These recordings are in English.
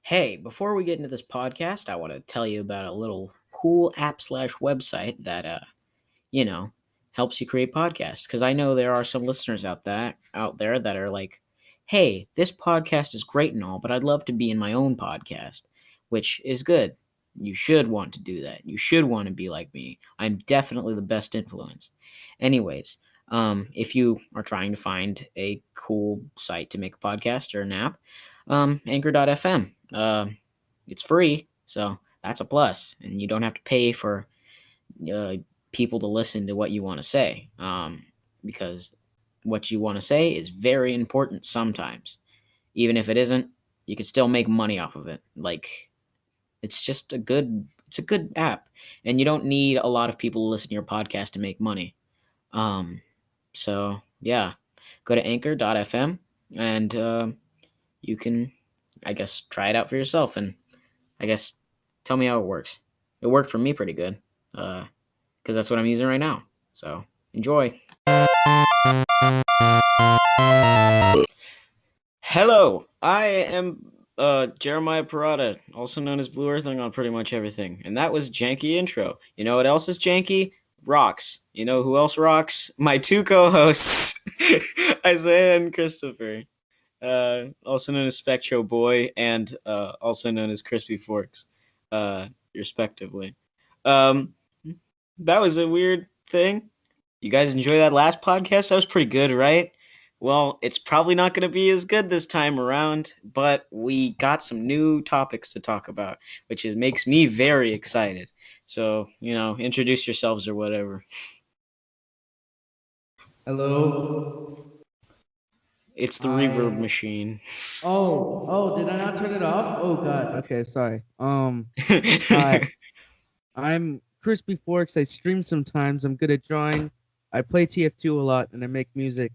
Hey, before we get into this podcast, I want to tell you about a little cool app slash website that, you know, helps you create podcasts. Because I know there are some listeners out there that are like, "Hey, this podcast is great and all, but I'd love to be in my own podcast," which is good. You should want to do that. You should want to be like me. I'm definitely the best influence. Anyways, if you are trying to find a cool site to make a podcast or an app, Anchor.fm. It's free, so that's a plus, and you don't have to pay for uh, people to listen to what you want to say, because what you want to say is very important sometimes. Even if it isn't, you can still make money off of it. Like, it's a good app, and you don't need a lot of people to listen to your podcast to make money. So yeah, go to Anchor.fm and you can, I guess, try it out for yourself and I guess tell me how it works. It worked for me pretty good, because that's what I'm using right now. So enjoy. Hello, I am Jeremiah Parada, also known as BlooEarthling on pretty much everything, and that was janky intro. You know what else is janky? Rocks. You know who else rocks? My two co-hosts, Isaiah and Christopher, also known as Spectro Boy and also known as KrispyForks, respectively. Um, that was a weird thing. You guys enjoy that last podcast? That was pretty good, right? Well, it's probably not going to be as good this time around, but we got some new topics to talk about, which makes me very excited. So, introduce yourselves or whatever. Hello. It's the reverb I machine. did I not turn it off? Oh God. Okay, sorry. Hi. I'm Crispy Forks. I stream sometimes. I'm good at drawing. I play TF2 a lot and I make music.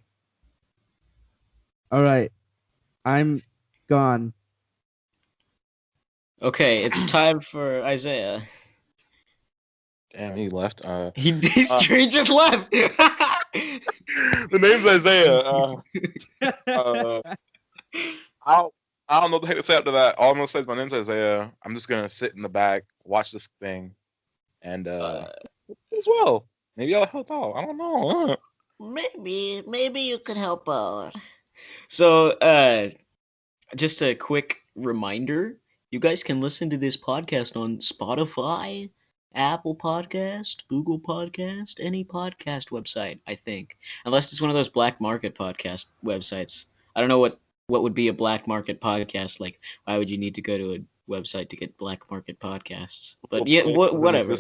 All right. I'm gone. Okay, it's time for Isaiah. Damn, he left. He just left. The name's Isaiah. Uh, I'll, I don't know what the heck to say after that. All I'm gonna say is my name's Isaiah. I'm just gonna sit in the back, watch this thing, and as well. Maybe I'll help out. I don't know. Maybe you could help out. So, just a quick reminder, you guys can listen to this podcast on Spotify, Apple Podcast, Google Podcast, any podcast website, I think. Unless it's one of those black market podcast websites. I don't know what would be a black market podcast. Like, why would you need to go to a website to get black market podcasts? But yeah, whatever.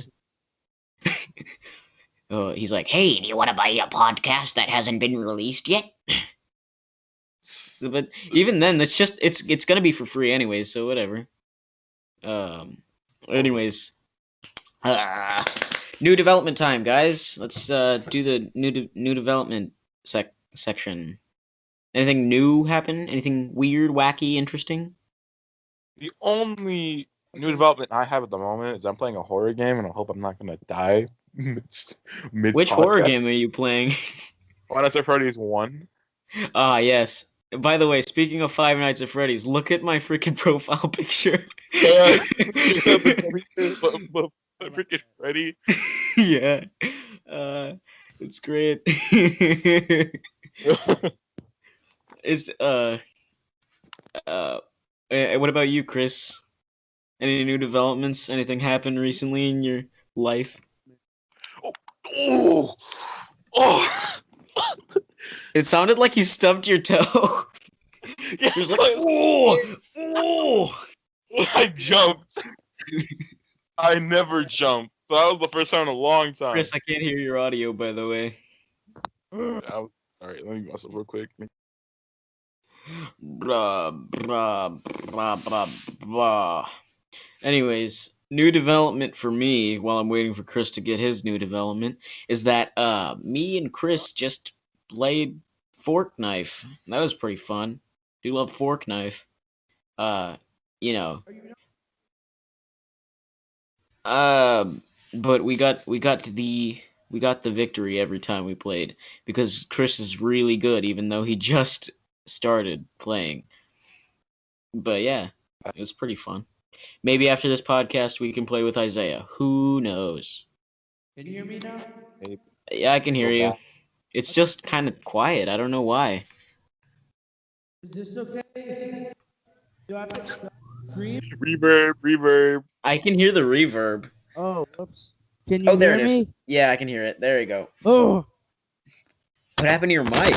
Oh, he's like, "Hey, do you want to buy a podcast that hasn't been released yet?" But even then, it's gonna be for free anyways, so whatever. Anyways, uh, new development time, guys. Let's do the new development section. Anything new happen? Anything weird, wacky, interesting? The only new development I have at the moment is I'm playing a horror game, and I hope I'm not gonna die mid Which horror podcast. game are you playing? Five Nights at Freddy's 1. Ah, yes. By the way, speaking of Five Nights at Freddy's, look at my freaking profile picture. Freaking Freddy. Yeah. Uh, it's great. Is what about you, Chris? Any new developments? Anything happened recently in your life? Oh, oh. It sounded like you stubbed your toe. Yeah, It was like, oh. I jumped. I never jumped. So that was the first time in a long time. Chris, I can't hear your audio, by the way. Sorry, let me mess up real quick. Blah, blah, blah, blah, blah. Anyways, new development for me while I'm waiting for Chris to get his new development is that me and Chris just played Fork Knife. That was pretty fun. Do love Fork Knife. Uh, you know. But we got the victory every time we played because Chris is really good even though he just started playing. But yeah. It was pretty fun. Maybe after this podcast we can play with Isaiah. Who knows? Can you hear me now? Yeah, I can hear you. Back. It's just kind of quiet. I don't know why. Is this okay? Do I have to scream? Reverb. I can hear the reverb. Oh, whoops. Can you Oh, there hear it is. me? Yeah, I can hear it. There you go. Oh, What happened to your mic?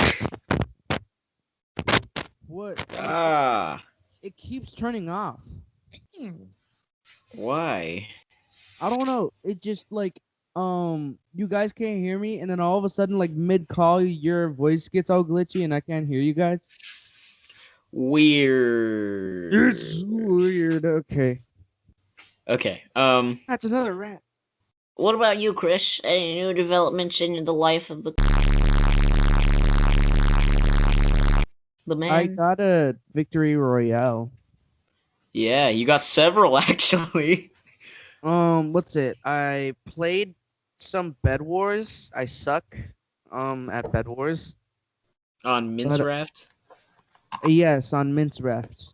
what? Ah, It keeps turning off. why? I don't know. It just like you guys can't hear me, and then all of a sudden, like mid call, your voice gets all glitchy, and I can't hear you guys. Weird. It's weird. Okay. Okay. That's another rat. What about you, Chris? Any new developments in the life of the man? I got a victory royale. Yeah, you got several actually. What's it? I played some Bed Wars. I suck. At Bed Wars. On Minceraft? Yes, on Mince Raft.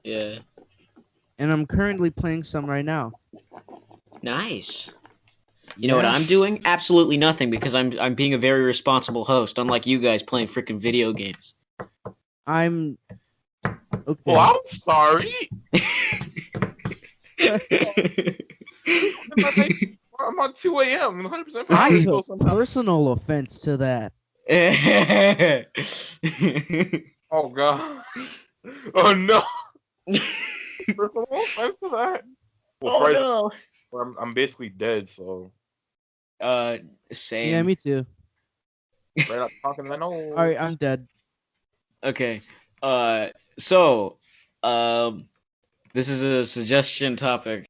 Yeah. And I'm currently playing some right now. Nice. You know what I'm doing? Absolutely nothing because I'm being a very responsible host, unlike you guys playing freaking video games. I'm okay. Well, I'm sorry. I'm on 2 a.m. 100% I took personal offense to that. Oh god. Oh no. Personal offense to that. Well, Oh no. I'm basically dead, so. Same. Yeah, me too. Right up talking to no. All right, I'm dead. Okay. So, this is a suggestion topic.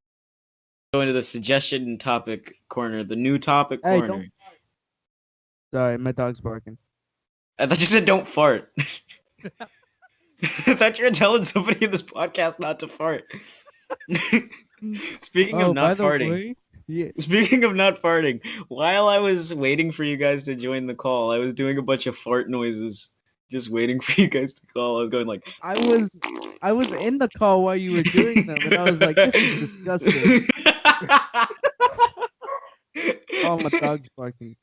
Go into the suggestion topic corner, the new topic Hey, corner. don't. Sorry, my dog's barking. I thought you said don't fart. I thought you were telling somebody in this podcast not to fart. Speaking of not farting. Yeah. Speaking of not farting, while I was waiting for you guys to join the call, I was doing a bunch of fart noises, just waiting for you guys to call. I was going like, I was in the call while you were doing them, and I was like, this is disgusting. Oh, my dog's barking.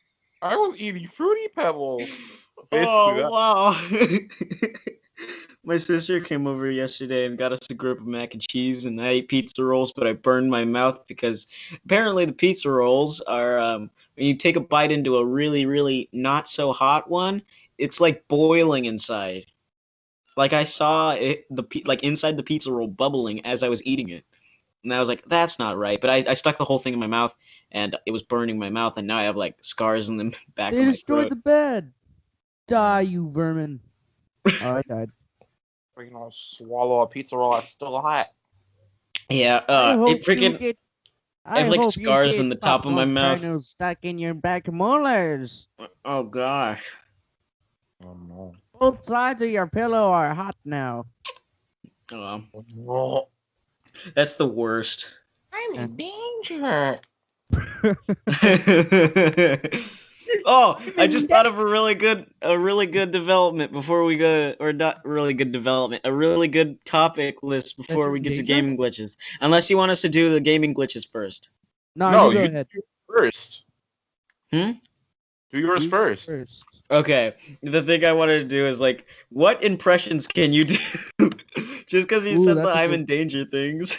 I was eating Fruity Pebbles. Oh, wow. My sister came over yesterday and got us a group of mac and cheese, and I ate pizza rolls, but I burned my mouth because apparently the pizza rolls are, when you take a bite into a really, really not so hot one, it's like boiling inside. Like I saw it, like inside the pizza roll bubbling as I was eating it. And I was like, that's not right. But I stuck the whole thing in my mouth, and it was burning my mouth, and now I have like scars in the back of They my destroyed throat. the bed. Die, you vermin. Oh, I died. You know, swallow a pizza roll that's still hot. Yeah, it freaking. I have like scars in the top of my mouth. Stuck in your back molars. Oh gosh. Oh no. Both sides of your pillow are hot now. Oh, No. that's the worst. I'm in danger. Oh, I just thought of a really good development before we go, or not really good development, a really good topic list before we get to gaming glitches. Unless you want us to do the gaming glitches first. No, you go ahead. Do first. Do yours first. Okay, the thing I wanted to do is like, what impressions can you do? Just because you said the I'm in danger things.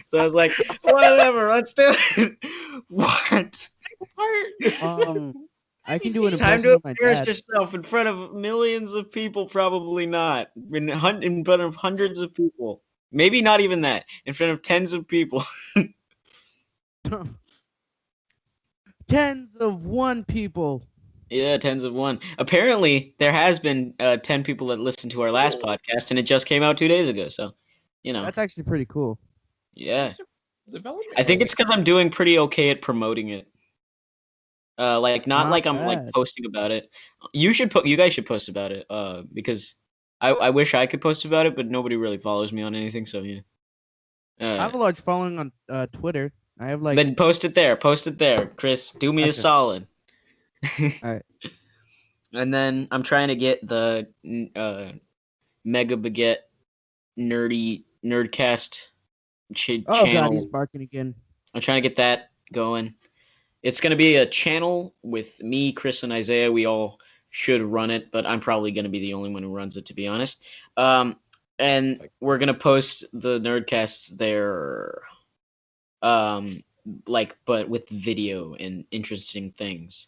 So I was like, whatever, let's do it. What? I can do an Time impression to of my embarrass dad. yourself in front of millions of people, probably not. In front of hundreds of people. Maybe not even that. In front of tens of people. Tens of one people. Yeah, tens of one. Apparently, there has been 10 people that listened to our last podcast, and it just came out 2 days ago. So, you know. That's actually pretty cool. Yeah. I think it's because I'm doing pretty okay at promoting it. Like not like I'm like posting about it. You guys should post about it. Because I wish I could post about it, but nobody really follows me on anything. So yeah. I have a large following on Twitter. I have like. Then post it there. Post it there, Chris. Do me a solid. All right. And then I'm trying to get the Mega Baguette nerdy Nerdcast Oh God, he's channel. barking again. I'm trying to get that going. It's going to be a channel with me, Chris, and Isaiah. We all should run it, but I'm probably going to be the only one who runs it, to be honest. And we're going to post the Nerdcasts there, but with video and interesting things.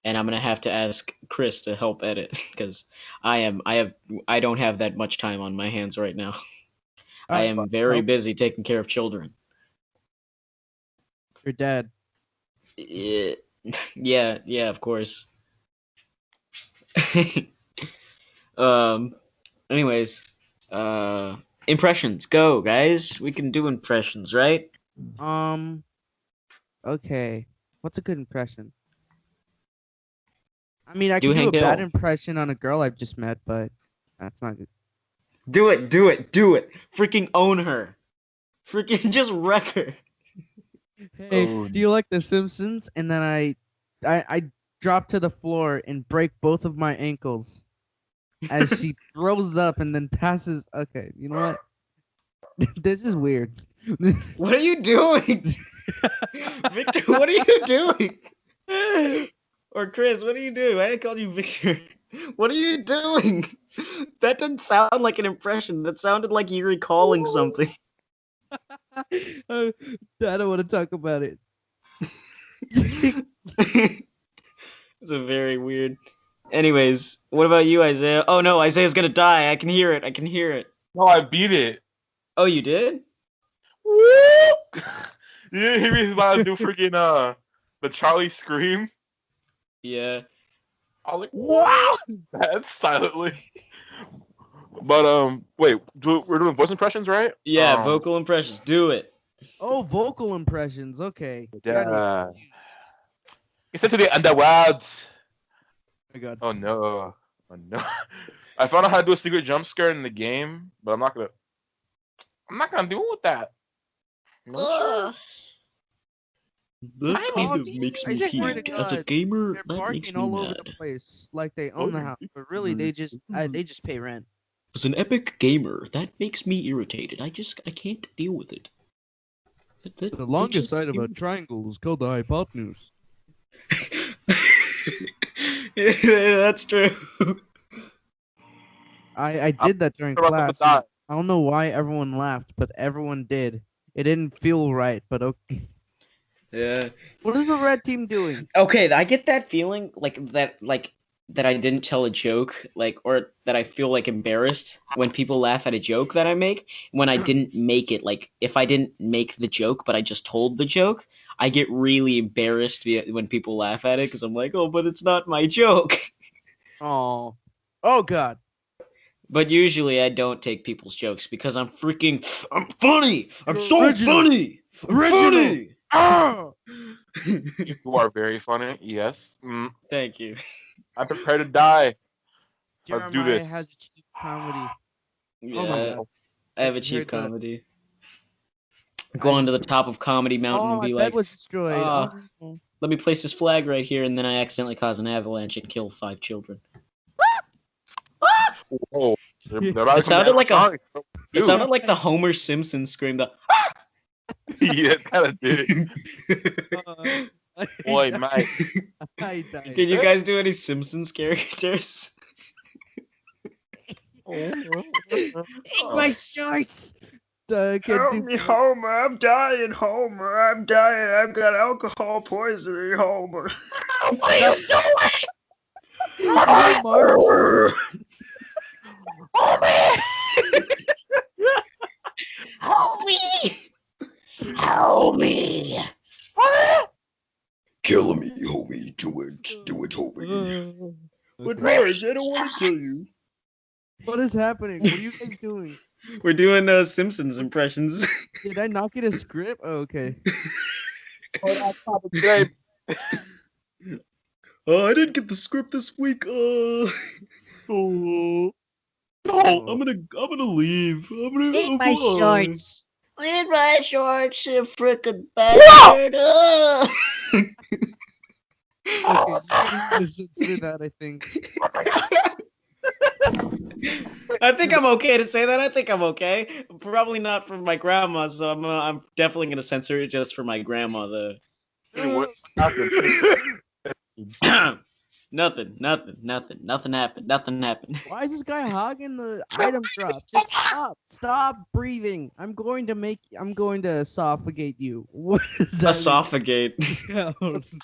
And I'm going to have to ask Chris to help edit because I don't have that much time on my hands right now. I am very busy taking care of children. Your dad. Yeah, of course. Anyways, impressions, go, guys. We can do impressions, right? Okay. What's a good impression? I mean, I Do can do a Hank bad Hill. impression on a girl I've just met, but that's not good. Do it. Freaking own her. Freaking just wreck her. Hey, do you like The Simpsons? And then I drop to the floor and break both of my ankles as she throws up and then passes. Okay, you know what? This is weird. What are you doing? Victor, what are you doing? Or Chris, what are you doing? I called you Victor. What are you doing? That didn't sound like an impression. That sounded like you recalling something. I don't want to talk about it. It's a very weird. Anyways, what about you, Isaiah? Oh no, Isaiah's gonna die. I can hear it. No, I beat it. Oh, you did? You didn't hear me about to do freaking the Charlie scream? Yeah. I was like, wow! That silently. But wait, we're doing voice impressions, right? Yeah, vocal impressions. Do it. Oh, vocal impressions. Okay. Yeah. It's to the underworld. Oh my God. Oh no. I found out how to do a secret jump scare in the game, but I'm not gonna deal with that. No. That kind of makes me heat. As a gamer, They're that makes barking me all over mad. the place, like they own the house, but really they just pay rent. As an epic gamer, that makes me irritated. I can't deal with it. The longest side of a triangle is called the hypotenuse. Yeah, that's true. I did that during class. I don't know why everyone laughed, but everyone did. It didn't feel right, but okay. Yeah. What is the red team doing? Okay, I get that feeling that I didn't tell a joke, or that I feel embarrassed when people laugh at a joke that I make. When I didn't make it, if I didn't make the joke, but I just told the joke, I get really embarrassed when people laugh at it because I'm like, oh, but it's not my joke. Oh God. But usually I don't take people's jokes because I'm funny. I'm so original. funny. Funny. Oh! You are very funny. Yes. Thank you. I'm prepared to die. Let's do Jeremiah this. has achieved comedy. Yeah, Oh my God. I have achieved comedy. Go on to the top of Comedy Mountain and be my bed was destroyed. Oh. Let me place this flag right here, and then I accidentally cause an avalanche and kill 5 children. Whoa. It sounded like the Homer Simpson scream. Yeah, it kind of did. Boy, mate. I died. Can you guys do any Simpsons characters? Eat my shorts. Help me, Homer! I'm dying, Homer! I'm dying! I've got alcohol poisoning, Homer! What are you doing? Homer! Help me! Help me! Kill me, homie. Do it, homie. But Marge, I don't want to kill you. What is happening? What are you guys doing? We're doing Simpsons impressions. Did I not get a script? Oh, okay. Oh, I didn't get the script this week. I'm gonna leave. Eat my shorts. Eat my shorts, you frickin' bastard. Okay, you can listen to that, I think. I think I'm okay to say that. I think I'm okay. Probably not for my grandma, so I'm definitely gonna censor it just for my grandma, though. What happened? Nothing happened. Why is this guy hogging the item drop? Just stop breathing. I'm going to esophagate you. What is that? Esophagate. Yes.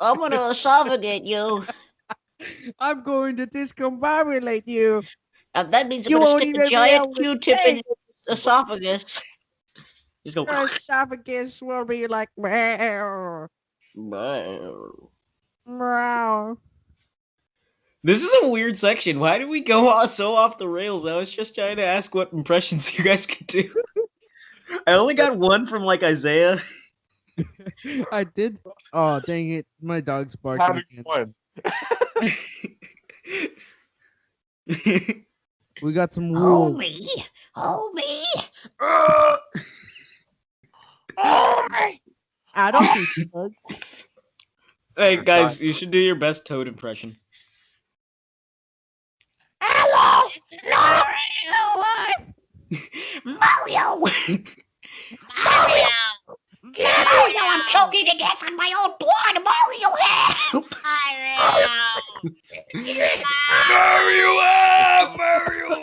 I'm gonna esophagate you. I'm going to discombobulate you. That means I'm You gonna won't stick a even be giant able to Q-tip in say. your esophagus. He's going. Your esophagus will be like meow. Meow. This is a weird section. Why did we go so off the rails? I was just trying to ask what impressions you guys could do. I only got one from like Isaiah. I did. Oh, dang it. My dog's barking Having again. fun. We got some Oh wool. me, oh me. Oh my! I don't think dogs. Hey guys, you should do your best Toad impression. Hello, Mario. Mario. Mario, I'm choking to death on my own blood. Mario, help! Mario up! Mario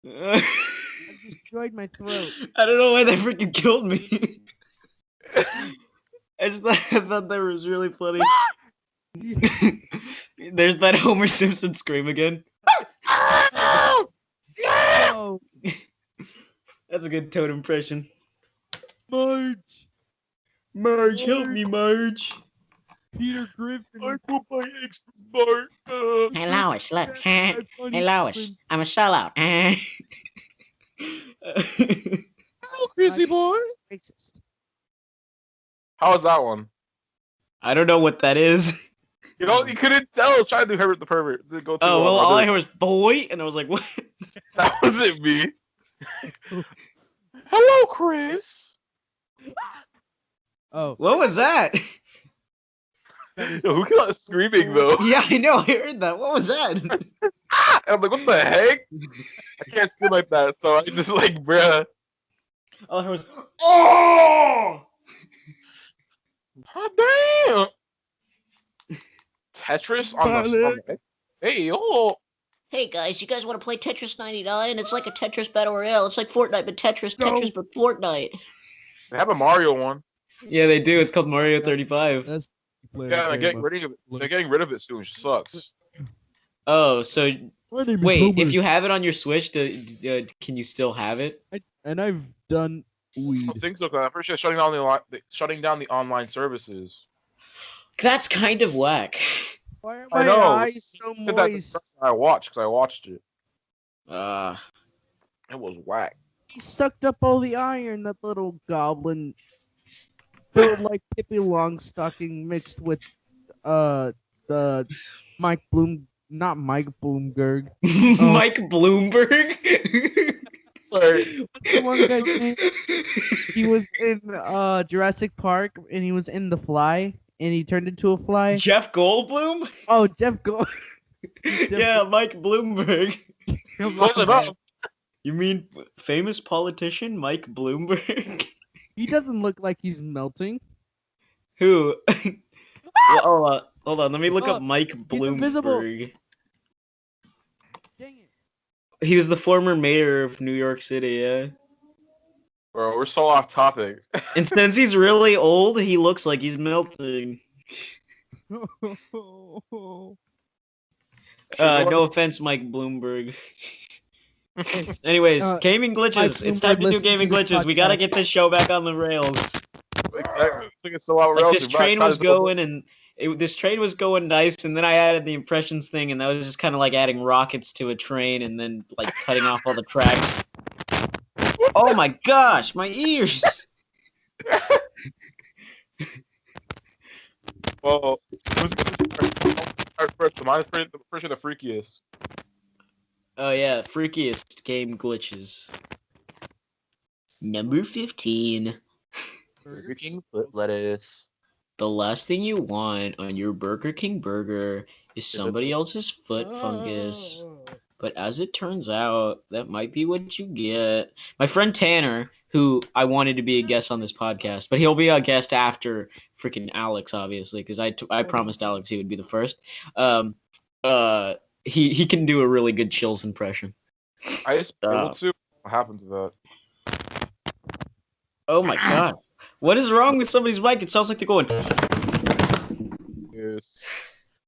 I destroyed my throat. I don't know why they freaking killed me. I thought that was really funny. There's that Homer Simpson scream again. No. That's a good Toad impression. Marge. Marge, help me, Marge. Peter Griffin. I put my eggs from Bart. Hey, Lois, look. Hey, Lois, I'm a sellout. Hello, crazy boy. Racist. How was that one? I don't know what that is. You know, you couldn't tell. I was trying to do Herbert the Pervert. It didn't go too Oh, well, all I other- heard was boy, and I was like, what? That wasn't me. Hello, Chris. Oh. What was that? Yo, who came out screaming though? Yeah, I know, I heard that. What was that? I'm like, what the heck? I can't scream like that, so I just like, bruh. All I heard was, oh! God damn. Tetris on the hey, oh. Hey guys, you guys want to play Tetris 99? It's like a Tetris Battle Royale. It's like Fortnite, but Tetris, No. Tetris, but Fortnite. They have a Mario one. Yeah, they do. It's called Mario 35. That's Yeah, they're getting rid of it. They're getting rid of it soon, which sucks. Oh, so My name is wait, Homer. if you have it on your Switch, can you still have it? And I've done I weed. don't think so, because I'm pretty sure shutting down the online services. That's kind of whack. Why are I my know. eyes so Did that moist? I watched, because I watched it. It was whack. He sucked up all the iron, that little goblin. Built like Pippi Longstocking mixed with the Mike Bloom, not Mike Bloomberg. Mike Bloomberg. Sorry. What's the one guy's name? He was in Jurassic Park and he was in The Fly and he turned into a fly. Jeff Goldblum? Oh, Jeff Gold. Yeah, Mike Bloomberg. Close enough. You mean famous politician Mike Bloomberg? He doesn't look like he's melting. Who? Well, hold on. Let me look Oh, up Mike he's invisible. Bloomberg. Dang it. He was the former mayor of New York City, yeah. Bro, we're so off topic. And since he's really old, he looks like he's melting. No offense, Mike Bloomberg. Anyways, gaming glitches. Mike It's time to do Bloomberg gaming listens to this glitches. We gotta podcast. get this show back on the rails. Exactly. Took it so out Like rails, this we might train try was to go- going, and this train was going nice, and then I added the impressions thing, and that was just kind of like adding rockets to a train, and then like cutting off all the tracks. Oh my gosh, my ears! Well, who's gonna start first? Mine's pretty sure the freakiest. Oh yeah, freakiest game glitches. Number 15. Burger King foot lettuce. The last thing you want on your Burger King burger is somebody else's foot fungus. But as it turns out, that might be what you get. My friend Tanner, who I wanted to be a guest on this podcast, but he'll be a guest after freaking Alex, obviously, because I promised Alex he would be the first. He can do a really good Chills impression. I used to be able to. What happened to that? Oh my god. What is wrong with somebody's mic? It sounds like they're going. Yes.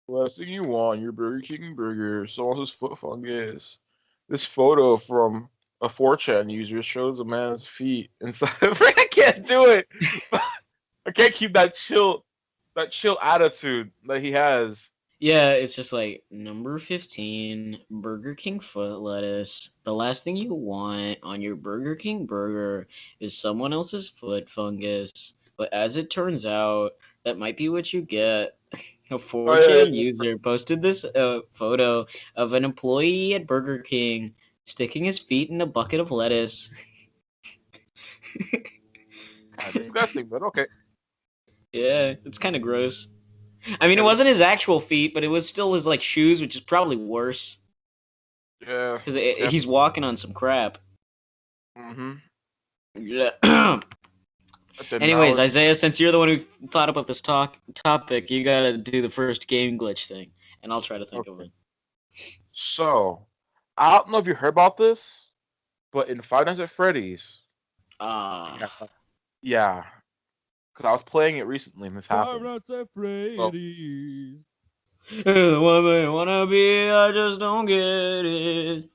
Last thing you want, your Burger King burger, someone's foot fungus. This photo from a 4chan user shows a man's feet inside. I can't do it. I can't keep that chill attitude that he has. Yeah, it's just like number 15, Burger King foot lettuce. The last thing you want on your Burger King burger is someone else's foot fungus. But as it turns out, that might be what you get. A 4chan user posted this photo of an employee at Burger King sticking his feet in a bucket of lettuce. Disgusting, but okay. Yeah, it's kind of gross. I mean, it wasn't his actual feet, but it was still his like shoes, which is probably worse. Yeah. Because he's walking on some crap. Mm-hmm. Yeah. Anyways, Isaiah, since you're the one who thought about this topic, you gotta do the first game glitch thing, and I'll try to think of it. So, I don't know if you heard about this, but in Five Nights at Freddy's, yeah, because I was playing it recently and this happened. Five Nights at Freddy's. What I wanna be, I just don't get it.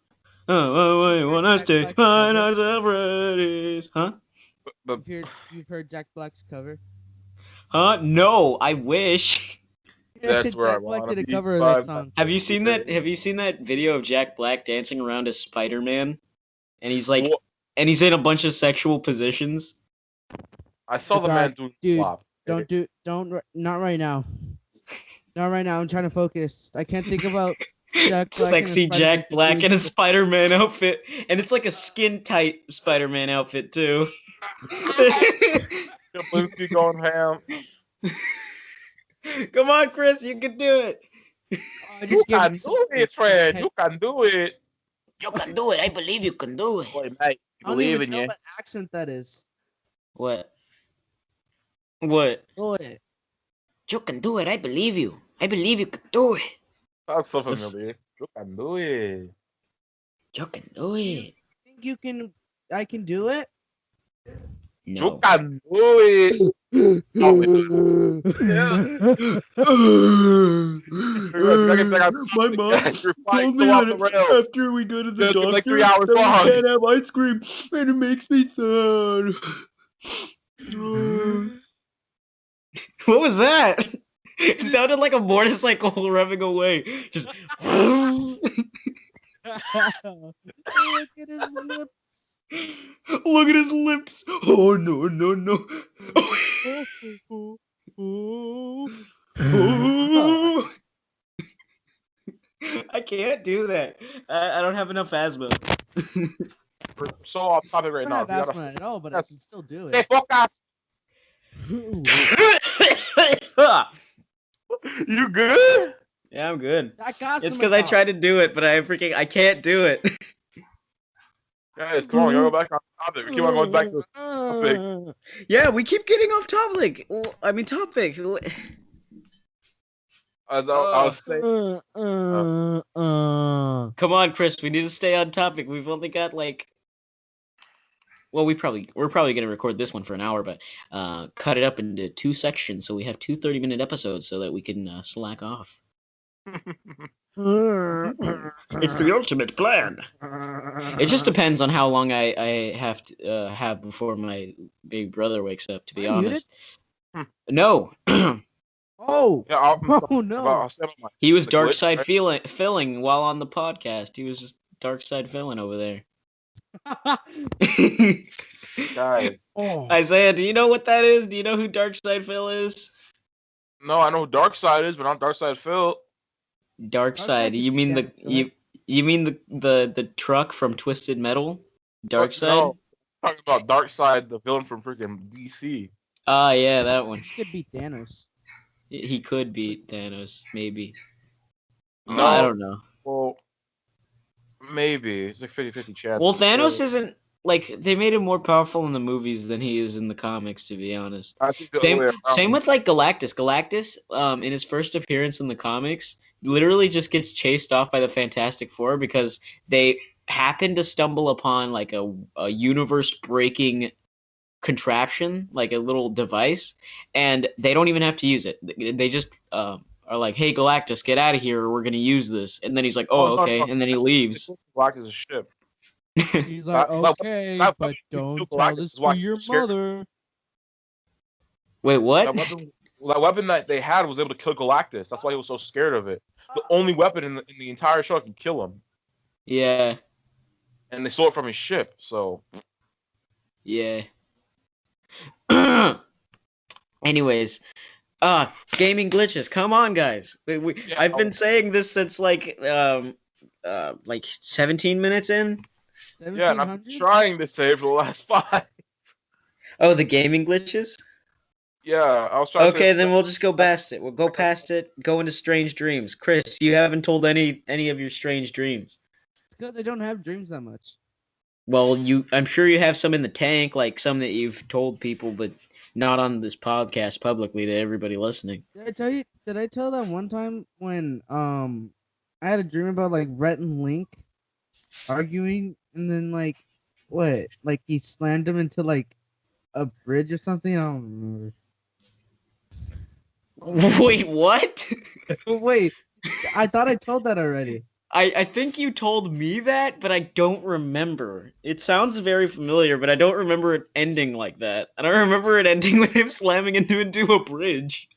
When I stay Five Nights at Freddy's, huh? You've heard Jack Black's cover? Huh? No, I wish. That's where Jack I Black want to did be. a cover of that song. Have you seen that? Have you seen that video of Jack Black dancing around as Spider-Man? And he's like, and he's in a bunch of sexual positions. I saw the man doing flop. Not right now. Not right now. I'm trying to focus. I can't think about Jack Black sexy Jack Black in a Spider-Man outfit, and it's like a skin-tight Spider-Man outfit too. Blinsky going ham. Come on, Chris, you can do it. You can do it, Fred. You can do it. You can do it. I believe you can do it. Boy, mate, I don't even know what accent that is. What? What? Boy. You can do it. I believe you. I believe you can do it. That's so familiar. You can do it. You can do it. Think I can do it? No. You can do it. My mom told me that after we go to the doctor, like 3 hours that long. we can't have ice cream, and it makes me sad. What was that? It sounded like a motorcycle revving away. Just. Look at his lips. Look at his lips. Oh no no no. Oh. I can't do that. I don't have enough asthma. We're so off topic right now. I don't have asthma at all, but I can still do it. Stay focused. You good? Yeah, I'm good. It's It's because I tried to do it, but I can't do it. Guys, come on, go back on topic. We keep on going back to the topic. Yeah, we keep getting off topic. Well, I mean, topic. As I was saying. Come on, Chris. We need to stay on topic. We've only got like. Well, we're probably gonna record this one for an hour, but cut it up into 2 sections so we have 2 30-minute episodes so that we can slack off. It's the ultimate plan. It just depends on how long I have to have before my big brother wakes up. To be honest, no. Oh, yeah, no. He was dark side filling while on the podcast. He was just dark side filling over there. Guys. Isaiah, do you know what that is? Do you know who Dark Side Phil is? No, I know who Dark Side is, but not Dark Side Phil. Dark Side. You mean the truck from Twisted Metal? Dark Side? Talking about Darkseid, the villain from freaking DC. Ah, yeah, that one. He could beat Thanos. He could beat Thanos, maybe. No, I don't know. well, maybe it's like 50-50 chance. Well, but Thanos still. isn't like they made him more powerful in the movies than he is in the comics, to be honest. I think the other way Same around. with like Galactus. Galactus, in his first appearance in the comics, literally just gets chased off by the Fantastic Four because they happen to stumble upon like a universe-breaking contraption, like a little device, and they don't even have to use it. They just are like, "Hey, Galactus, get out of here! Or we're gonna use this." And then he's like, "Oh, no, okay," no. and then he leaves. Black is a ship. He's like, okay, that but weapon you don't kill tell Galactus this is why to he's your so scared. mother. Wait, what? That weapon that they had was able to kill Galactus. That's why he was so scared of it. The only weapon in the entire show that can kill him. Yeah, And they stole it from his ship, so. yeah. Anyways, gaming glitches. Come on, guys. I've been saying this since like 17 minutes in. Yeah, and I've 1700? been trying to save for the last 5. Oh, the gaming glitches. Yeah, I was trying to Okay, save. then we'll just go past it. We'll go past it. Go into strange dreams. Chris, you haven't told any of your strange dreams. It's because I don't have dreams that much. Well, I'm sure you have some in the tank, like some that you've told people, but not on this podcast publicly to everybody listening. Did I tell you? Did I tell that one time when I had a dream about like Rhett and Link arguing, and then like what? Like he slammed him into like a bridge or something. I don't remember. Wait, what? Wait, I thought I told that already. I think you told me that, but I don't remember. It sounds very familiar, but I don't remember it ending like that. I don't remember it ending with him slamming into a bridge.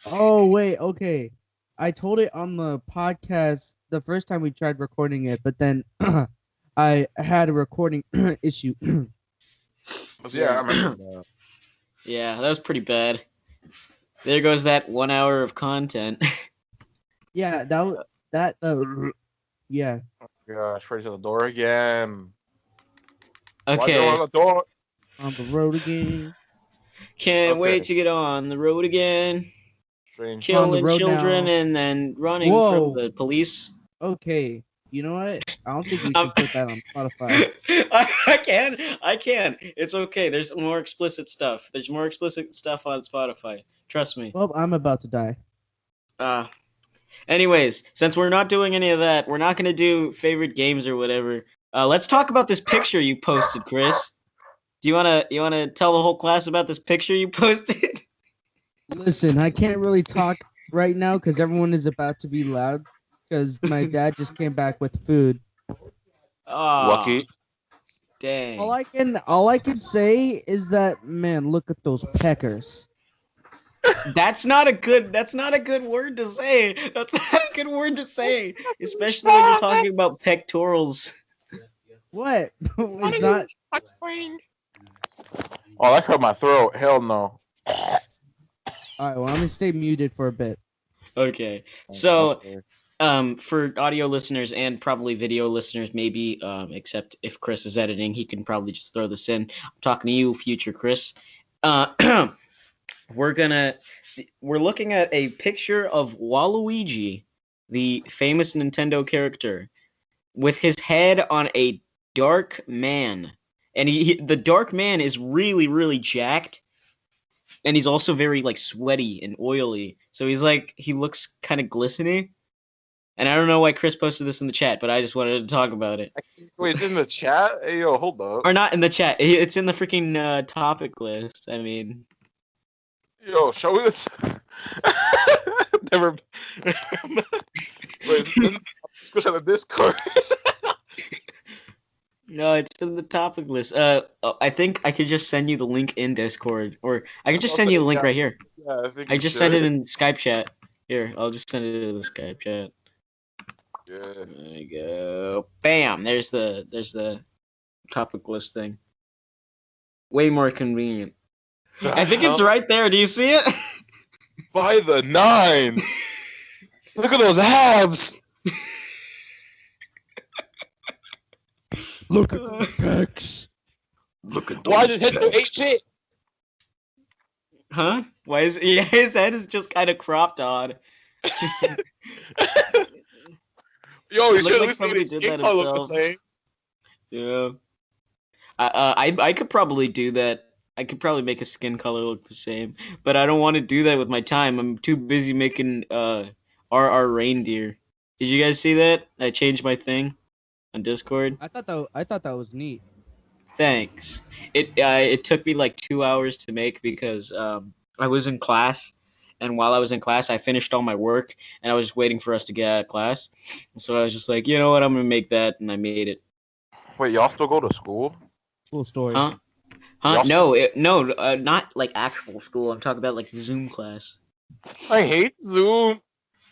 Oh wait, okay. I told it on the podcast the first time we tried recording it, but then I had a recording issue. Yeah, I remember that. Yeah, that was pretty bad. There goes that 1 hour of content. Yeah, yeah. Gosh, Freddy's at the door again. Okay. Why on the door? On the road again. Can't wait to get on the road again. Strange. Killing road children now. and then running Whoa. from the police. Okay, you know what? I don't think we can put that on Spotify. I can. It's okay. There's more explicit stuff. There's more explicit stuff on Spotify. Trust me. Well, I'm about to die. Anyways, since we're not doing any of that, we're not going to do favorite games or whatever. Let's talk about this picture you posted, Chris. Do you wanna tell the whole class about this picture you posted? Listen, I can't really talk right now because everyone is about to be loud because my dad just came back with food. Oh, Lucky. dang. All I can say is that, man, look at those peckers. That's not a good word to say. That's not a good word to say, especially when you're talking about pectorals. What? It's not. Oh, that hurt my throat. Hell no. All right, well, I'm gonna stay muted for a bit. Okay. So, for audio listeners and probably video listeners, maybe, except if Chris is editing, he can probably just throw this in. I'm talking to you, future Chris. We're looking at a picture of Waluigi, the famous Nintendo character, with his head on a dark man. And the dark man is really, really jacked. And he's also very like sweaty and oily. So he looks kind of glistening. And I don't know why Chris posted this in the chat, but I just wanted to talk about it. Wait, it's in the chat? Hey, yo, hold up. Or not in the chat. It's in the freaking topic list. I mean, Yo, show me this. Never. Wait, let's go check the Discord. no, it's in the topic list. I think I could just send you the link in Discord, or I could just send you the link right here. Yeah, I just sent it in Skype chat. Here, I'll just send it to the Skype chat. Good. There you go. Bam! There's the topic list thing. Way more convenient. I think it's right there. Do you see it? By the 9. Look at those abs. Look at those pecs. Look at Why did Hitsu 8-bit? Huh? Why is his head is just kind of cropped odd. Yo, It you looked should at like least make somebody his did skin that color look the himself. same. Yeah. I could probably do that. I could probably make a skin color look the same, but I don't want to do that with my time. I'm too busy making RR reindeer. Did you guys see that? I changed my thing on Discord. I thought that was neat. Thanks. It took me like 2 hours to make because I was in class, and while I was in class, I finished all my work, and I was just waiting for us to get out of class. So I was just like, you know what, I'm gonna make that, and I made it. Wait, y'all still go to school? Cool story. Huh? Huh? No, not like actual school. I'm talking about like Zoom class. I hate Zoom.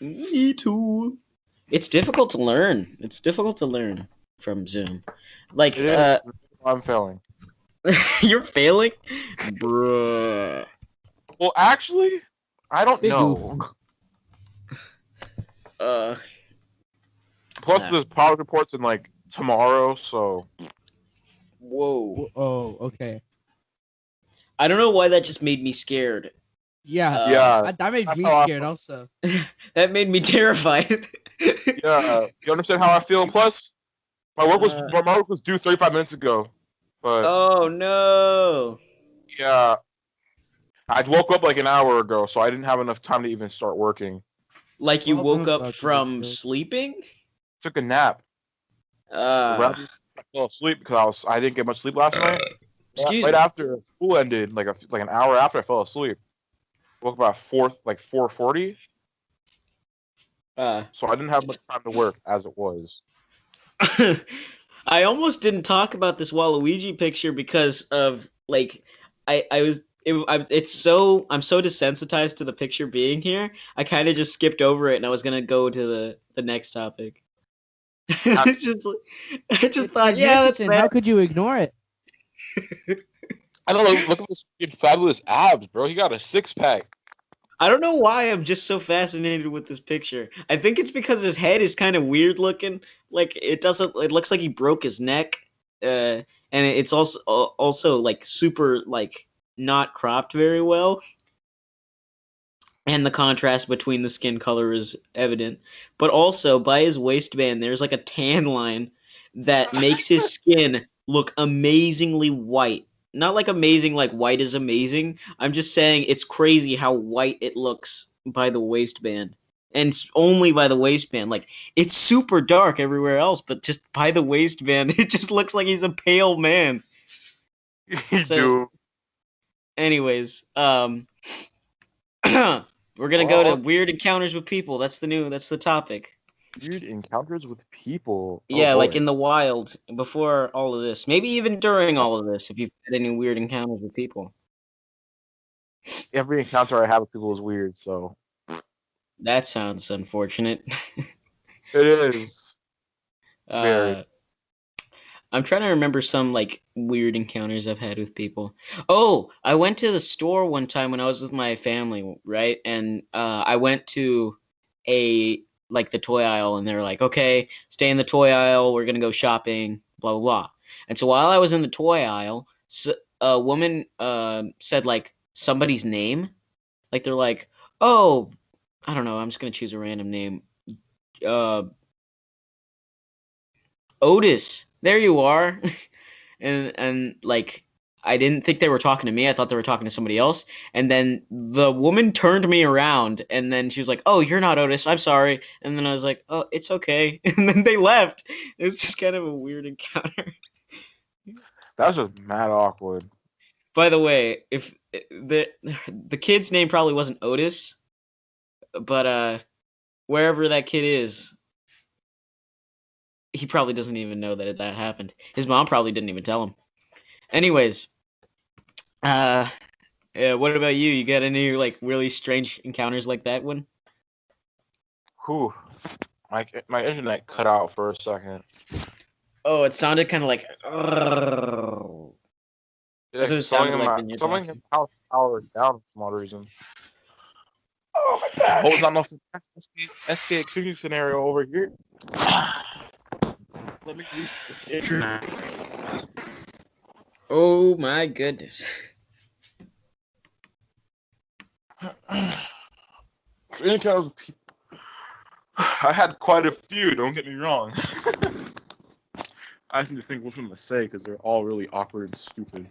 Me too. It's difficult to learn. It's difficult to learn from Zoom. Like, It is. I'm failing. you're failing, bruh. Well, actually, I don't Big know. Plus, Nah. there's product reports in like tomorrow, so Whoa. Oh, okay. I don't know why that just made me scared. Yeah. yeah, That made that's me how I scared also. That made me terrified. yeah. You understand how I feel? Plus, my work was due 35 minutes ago, but Oh no. yeah, I woke up like an hour ago, so I didn't have enough time to even start working. Like you Well, woke up fucking from ridiculous. sleeping? Took a nap. I fell asleep because I didn't get much sleep last night. Excuse Right me. after school ended, like an hour after I fell asleep. Woke up at 4:40. So I didn't have much time to work as it was. I almost didn't talk about this Waluigi picture because of like I'm so desensitized to the picture being here. I kind of just skipped over it and I was gonna go to the next topic. It's just I just It's thought, yeah, that's magnificent. bad. How could you ignore it? I don't know. Look at this fabulous abs, bro. He got a 6-pack. I don't know why I'm just so fascinated with this picture. I think it's because his head is kind of weird looking. Like it looks like he broke his neck. And it's also like super like not cropped very well. And the contrast between the skin color is evident. But also by his waistband there's like a tan line that makes his skin look amazingly white. Not like amazing, like white is amazing. I'm just saying it's crazy how white it looks by the waistband. And it's only by the waistband. Like, it's super dark everywhere else, but just by the waistband, it just looks like he's a pale man. So, anyways, we're gonna go to weird encounters with people. That's the topic. Weird encounters with people. Yeah, Oh, like boy. in the wild, before all of this. Maybe even during all of this, if you've had any weird encounters with people. Every encounter I have with people is weird, so. That sounds unfortunate. It is. Very. I'm trying to remember some like weird encounters I've had with people. Oh, I went to the store one time when I was with my family, right? And I went to the toy aisle, and they were like, "Okay, stay in the toy aisle. We're gonna go shopping." Blah blah blah. And so while I was in the toy aisle, a woman said like somebody's name. Like they're like, "Oh, I don't know. I'm just gonna choose a random name. Otis, there you are." and like I didn't think they were talking to me. I thought they were talking to somebody else. And then the woman turned me around, and then she was like, "Oh, you're not Otis. I'm sorry." And then I was like, "Oh, it's okay." And then they left. It was just kind of a weird encounter. That was just mad awkward. By the way, if the kid's name probably wasn't Otis, but wherever that kid is, he probably doesn't even know that happened. His mom probably didn't even tell him. Anyways, what about you? You got any like really strange encounters like that one? Whew. My internet cut out for a second. Oh, it sounded kind of like. That's what it sounded like when you're Something talking. house power down for some odd reason. Oh my god! What was that no SK exclusive scenario over here? Let me use this internet. Oh my goodness. Encounters with people. I had quite a few. Don't get me wrong. I just need to think which one to say because they're all really awkward and stupid.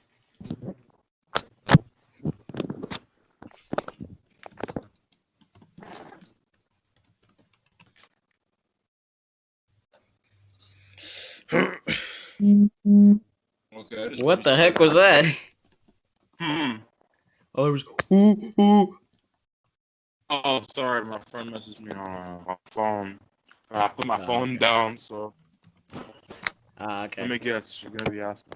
Okay. What the heck was that? Hmm. Oh, it was. Ooh. Oh, sorry. My friend messaged me on my phone. I put my phone down, so. Okay. Let me guess. She's gonna be asking.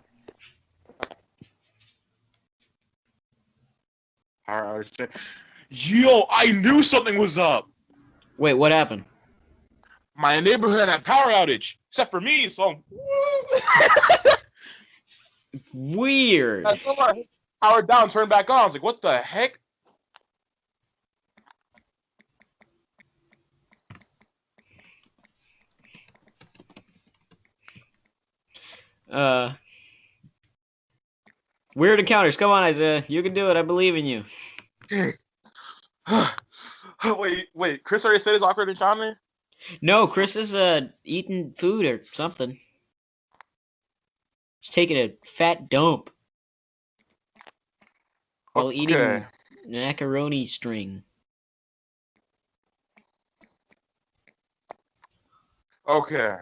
Alright, yo, I knew something was up. Wait, what happened? My neighborhood had a power outage, except for me. So. Weird. I told her, power down, turn back on. I was like, what the heck? Weird encounters. Come on, Isaiah. You can do it. I believe in you. wait. Chris already said his awkward encounter? No, Chris is eating food or something. He's taking a fat dump while eating macaroni string. Okay.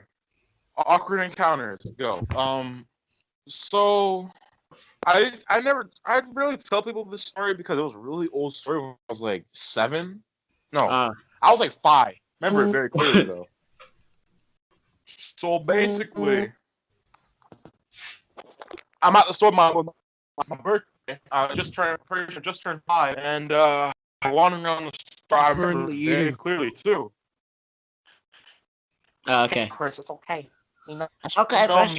Awkward encounters. Go. So I really tell people this story because it was a really old story when I was like 7. No, I was like 5. Remember it very clearly though. So basically, I'm at the store my birthday. I just turned 5, and I'm wandering around the store. I remember very clearly too. Okay. Chris, it's okay. It's okay, Chris.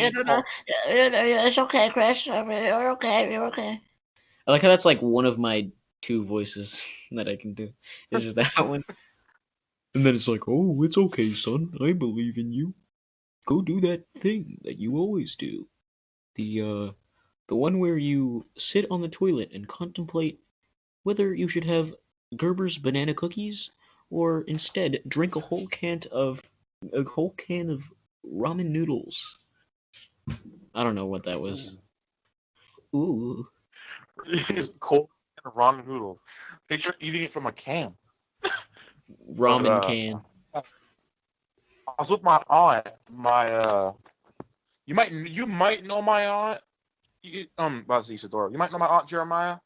It's okay, Chris. You're okay. You're okay. I like how that's like one of my 2 voices that I can do. It's just that one. And then it's like, oh, it's okay, son. I believe in you. Go do that thing that you always do. The one where you sit on the toilet and contemplate whether you should have Gerber's banana cookies or instead drink a whole can of ramen noodles. I don't know what that was. Ooh. It's cold ramen noodles. Picture eating it from a can. Ramen can. I was with my aunt. You might know my aunt. That's Isadora. You might know my aunt Jeremiah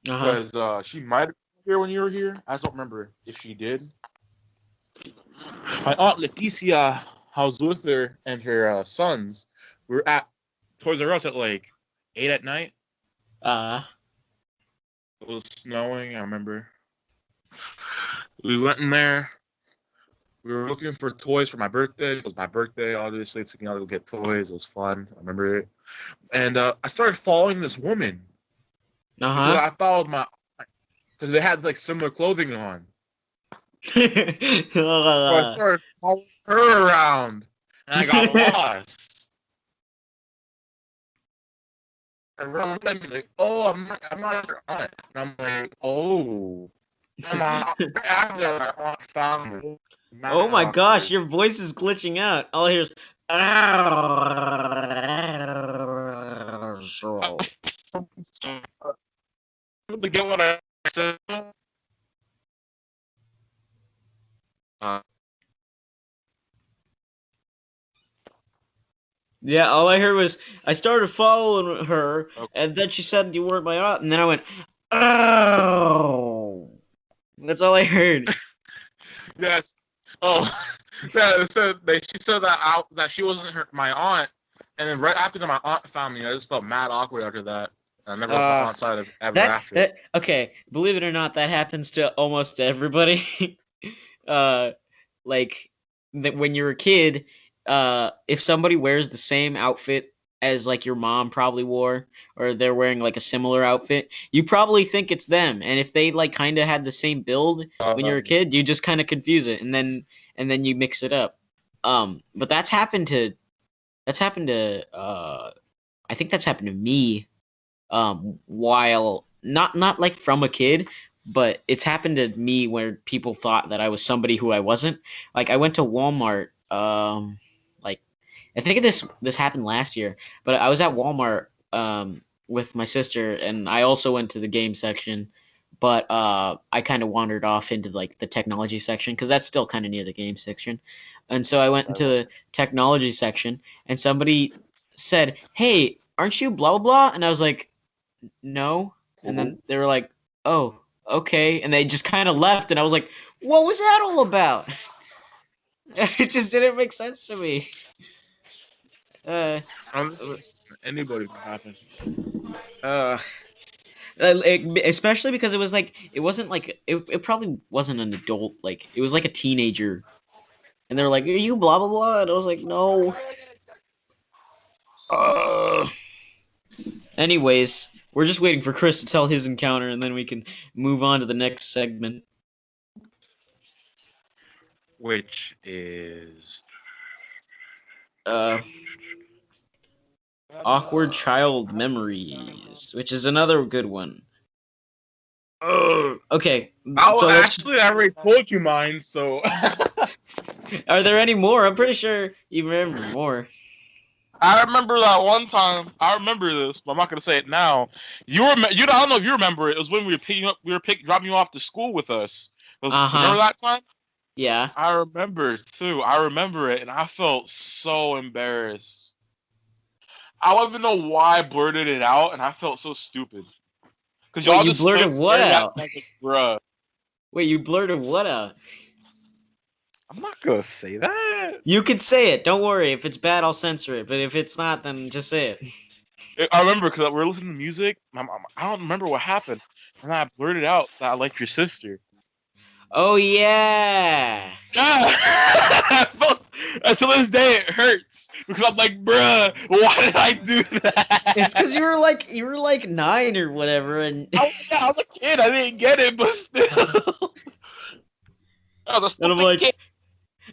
because she might have been here when you were here. I just don't remember if she did. My aunt Leticia, I was with her and her sons. We were at Toys R Us at like 8 at night. It was snowing. I remember. We went in there. We were looking for toys for my birthday. It was my birthday, obviously. It took me out to go get toys. It was fun. I remember it. And I started following this woman. Because I followed because they had like similar clothing on. So I started following her around. And I got lost. And everyone looked at me like, oh, I'm not your aunt. And I'm like, oh. And after my aunt found me. Oh my gosh, your voice is glitching out. All I hear is to get what I said. Yeah, all I heard was I started following her, and then she said you weren't my aunt, and then I went, oh. That's all I heard. Yes. Oh, yeah. She said that she wasn't my aunt, and then right after that, my aunt found me. I just felt mad awkward after that. I never left my aunt's side ever after. Okay, believe it or not, that happens to almost everybody. Like when you're a kid, if somebody wears the same outfit as like your mom probably wore, or they're wearing like a similar outfit, you probably think it's them. And if they like kind of had the same build when you're a kid, you just kind of confuse it, and then you mix it up. But that's happened to I think that's happened to me. While not like from a kid, but it's happened to me where people thought that I was somebody who I wasn't. Like I went to Walmart. Like I think this happened last year, but I was at Walmart with my sister, and I also went to the game section, but I kind of wandered off into like the technology section because that's still kind of near the game section, and so I went into the technology section, and somebody said, "Hey, aren't you blah blah blah?" And I was like, "No," and then they were like, "Oh, okay," and they just kind of left, and I was like, "What was that all about?" It just didn't make sense to me. Uh, Anybody can happen. uh, especially because it was like it wasn't like it probably wasn't an adult, like it was like a teenager, and they were like, "Are you blah blah blah?" And I was like, "No." Anyways, we're just waiting for Chris to tell his encounter, and then we can move on to the next segment. Which is Awkward child memories, which is another good one. Okay. Oh, actually, I already told you mine. So, are there any more? I'm pretty sure you remember more. I remember that one time. I remember this, but I'm not gonna say it now. I don't know if you remember it. It was when we were picking up. We were dropping you off to school with us. Remember that time? Yeah. I remember too. I remember it, and I felt so embarrassed. I don't even know why I blurted it out, and I felt so stupid. Because y'all just blurted what out? Like, bruh. Wait, you blurted what out? I'm not gonna say that. You could say it. Don't worry. If it's bad, I'll censor it. But if it's not, then just say it. I remember because we were listening to music. I don't remember what happened, and I blurted out that I liked your sister. Oh yeah. Until this day, it hurts because I'm like, bruh, why did I do that? It's because you were like 9 or whatever, and I was a kid. I didn't get it, but still, I was a stupid kid.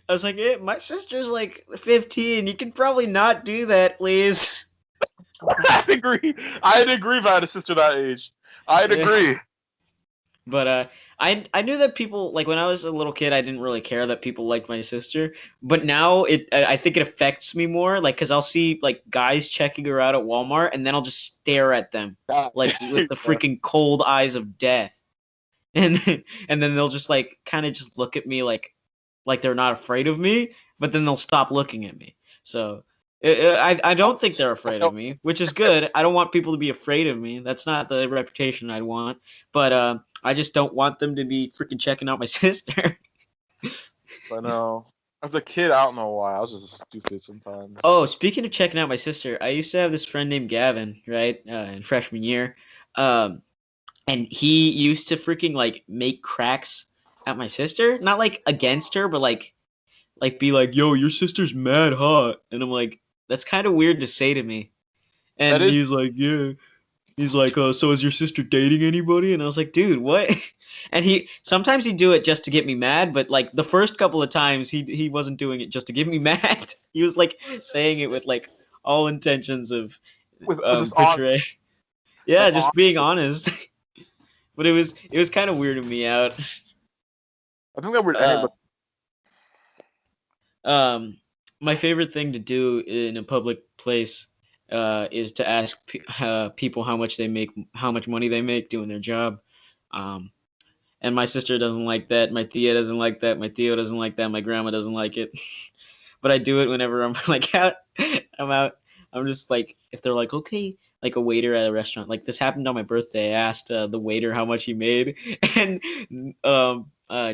I was like, hey, my sister's like 15. You can probably not do that, please. I'd agree. I'd agree if I had a sister that age. I'd agree. But I knew that people, like when I was a little kid, I didn't really care that people liked my sister. But now I think it affects me more, like because I'll see like guys checking her out at Walmart, and then I'll just stare at them like with the freaking cold eyes of death, and then they'll just like kind of just look at me like they're not afraid of me, but then they'll stop looking at me. So I don't think they're afraid of me, which is good. I don't want people to be afraid of me. That's not the reputation I'd want. But I just don't want them to be freaking checking out my sister. But no, as a kid, I don't know why. I was just stupid sometimes. Oh, speaking of checking out my sister, I used to have this friend named Gavin, right, in freshman year. And he used to freaking like make cracks at my sister, not like against her, but like be like, yo, your sister's mad hot. And I'm like, that's kind of weird to say to me. And he's like, yeah. He's like, so is your sister dating anybody? And I was like, dude, what? And sometimes he'd do it just to get me mad, but like the first couple of times he wasn't doing it just to get me mad. He was like saying it with like all intentions of portray. Yeah, like, just being honest. But it was kind of weirding me out. I think that would my favorite thing to do in a public place is to ask people how much money they make doing their job. And my sister doesn't like that. My tia doesn't like that. My tio doesn't like that. My grandma doesn't like it. But I do it whenever I'm like out. I'm out. I'm just like, if they're like, okay, like a waiter at a restaurant. Like this happened on my birthday. I asked the waiter how much he made, and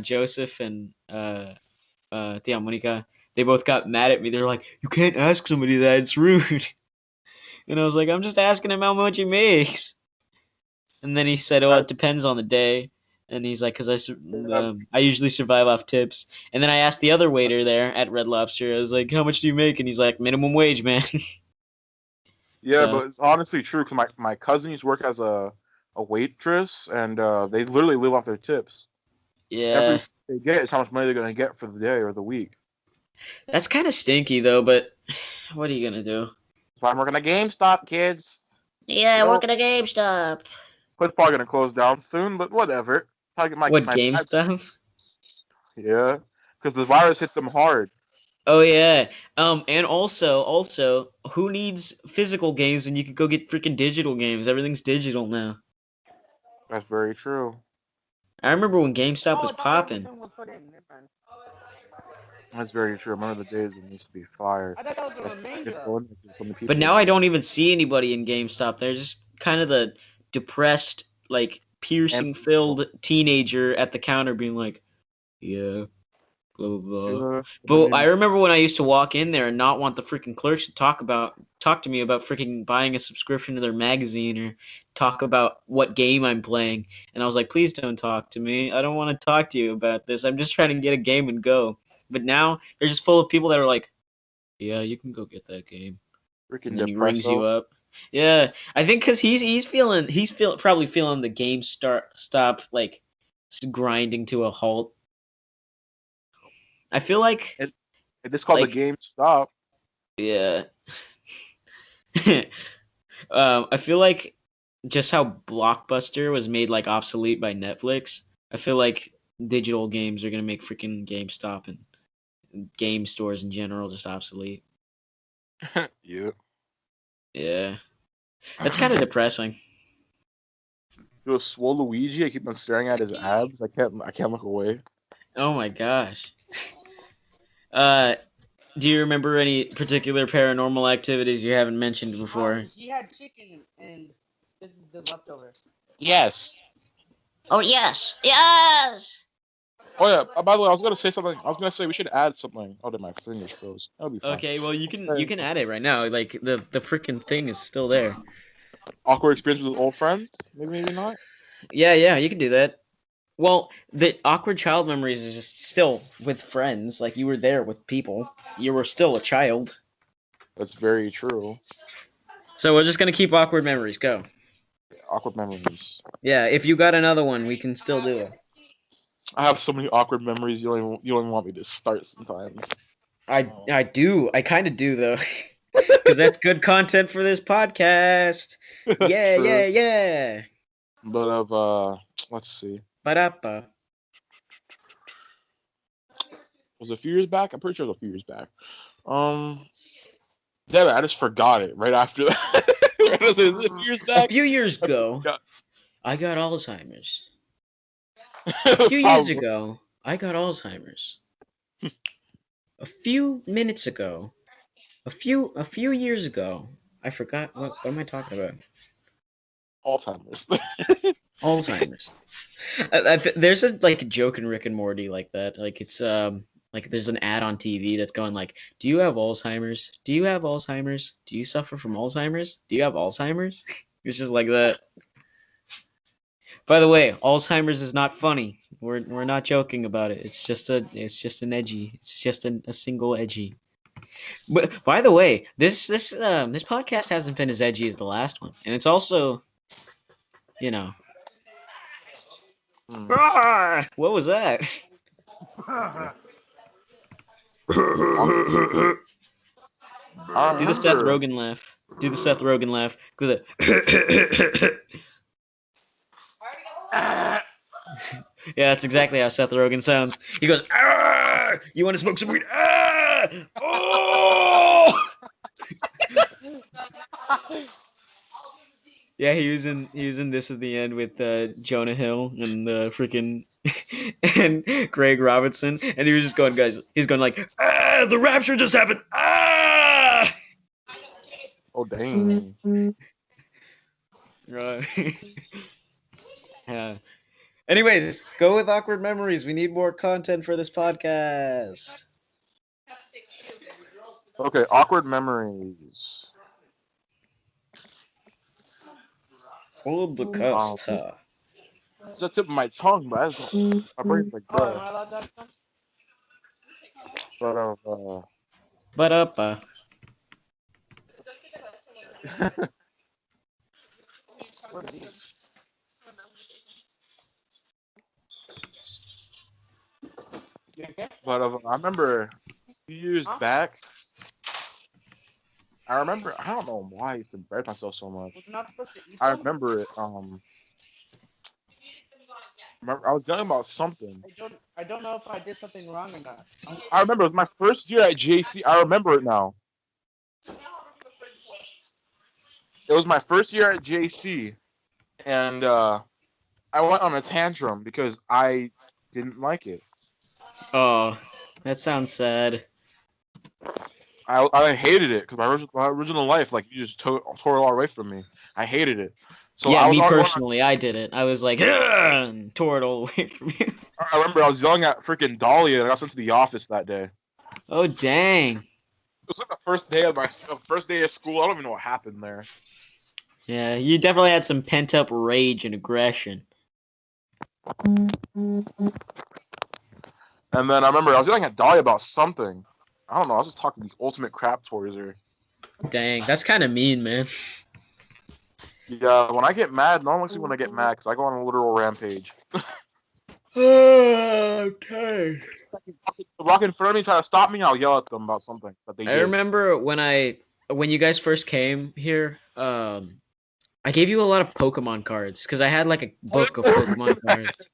Joseph and Tia Monica, they both got mad at me. They're like, you can't ask somebody that, it's rude. And I was like, I'm just asking him how much he makes. And then he said, oh, it depends on the day. And he's like, because I usually survive off tips. And then I asked the other waiter there at Red Lobster, I was like, how much do you make? And he's like, minimum wage, man. Yeah, so, but it's honestly true because my cousin used to work as a waitress, and they literally live off their tips. Yeah. Everything they get is how much money they're going to get for the day or the week. That's kind of stinky, though, but what are you going to do? So I'm working at GameStop, kids. Yeah, You know, working at GameStop. it's probably gonna close down soon, but whatever. How I get What my game bag. stuff? Yeah, because the virus hit them hard. Oh yeah. And also, who needs physical games when you could go get freaking digital games? Everything's digital now. That's very true. I remember when GameStop was popping. That's very true. I remember the days when it used to be fire. That's fun. So many But people. now I don't even see anybody in GameStop. They're just kind of the depressed, like And piercing-filled teenager at the counter being like, "Yeah, blah blah blah." yeah, But I remember when I used to walk in there and not want the freaking clerks to talk to me about freaking buying a subscription to their magazine or talk about what game I'm playing. And I was like, please don't talk to me. I don't want to talk to you about this. I'm just trying to get a game and go. But now they're just full of people that are like, yeah, you can go get that game. freaking And then he rings you depresso. up. Yeah, I think because probably feeling the game stop like grinding to a halt. I feel like It, it's called the like GameStop. yeah. I feel like just how Blockbuster was made like obsolete by Netflix. I feel like digital games are gonna make freaking GameStop and game stores in general just obsolete. Yeah. Yeah, that's kind of depressing. Yo, Waluigi, I keep on staring at his abs. I can't look away. Oh my gosh. Uh, do you remember any particular paranormal activities you haven't mentioned before? He had chicken, and this is the leftover. Yes. Oh, yes. Yes! Oh yeah. By the way, I was gonna say something. I was gonna say we should add something. Oh, did my fingers froze? That'll be fine. Okay, well you Let's can say add it right now. Like the freaking thing is still there. awkward experience with old friends. Maybe not. Yeah, you can do that. Well, the awkward child memories is just still with friends. Like you were there with people. You were still a child. That's very true. So we're just gonna keep awkward memories. Go. Awkward memories. Yeah, if you got another one, we can still do it. I have so many awkward memories. You don't even want me to start sometimes. I do. I kind of do though, because that's good content for this podcast. Yeah, True. yeah. But let's see. Ba-da-ba. Was it a few years back? I'm pretty sure it was a few years back. Yeah, I just forgot it right after that. Was it a few years A back? few years ago, forgot. I got Alzheimer's. A few years Probably. ago, I got Alzheimer's. A few minutes ago, a few years ago, I forgot what am I talking about? Alzheimer's. Alzheimer's. There's a like a joke in Rick and Morty like that. Like it's like there's an ad on TV that's going like, "Do you have Alzheimer's? Do you have Alzheimer's? Do you suffer from Alzheimer's? Do you have Alzheimer's?" It's just like that. By the way, Alzheimer's is not funny. We're not joking about it. It's just an edgy. It's just a single edgy. But by the way, this podcast hasn't been as edgy as the last one, and it's also, you know, Hmm. what was that? I Do the Seth remember. Rogen laugh. Do the Seth Rogen laugh. Do the. Yeah, that's exactly how Seth Rogen sounds. He goes, "Ah! You want to smoke some weed? Ah! Oh!" Yeah, he was in this at the end with Jonah Hill and freaking and Craig Robinson, and he was just going, guys. He's going like, "Ah! The rapture just happened! Ah!" Oh dang. Right. Yeah. Anyways, go with awkward memories. We need more content for this podcast. Okay, awkward memories. Hold the Costa. It's the tip of my tongue, but I just don't. My brain's like, Oh, am bro. I allowed that? But But up. What are these? You okay? I remember a few years back. I remember. I don't know why I used to embarrass myself so much. Was not supposed to eat I them? remember it. I was yelling about something. I don't know if I did something wrong or not. I remember it was my first year at JC. I remember it now. It was my first year at JC, and I went on a tantrum because I didn't like it. Oh, that sounds sad. I hated it because my original life, like you just tore it all away from me. I hated it. So Yeah, I was me going on, personally, I did it. I was like, "Ugh," and tore it all away from you. I remember I was yelling at freaking Dolly, and I got sent to the office that day. Oh, dang. It was like the first day of first day of school. I don't even know what happened there. Yeah, you definitely had some pent-up rage and aggression. And then I remember I was yelling at Dolly about something. I don't know. I was just talking the ultimate crap towards her. Dang, that's kind of mean, man. Yeah, when I get mad, no one likes me when I get mad because I go on a literal rampage. Okay. Walk in front of me, try to stop me, I'll yell at them about something that they I did. remember when you guys first came here, I gave you a lot of Pokemon cards because I had like a book of Pokemon cards.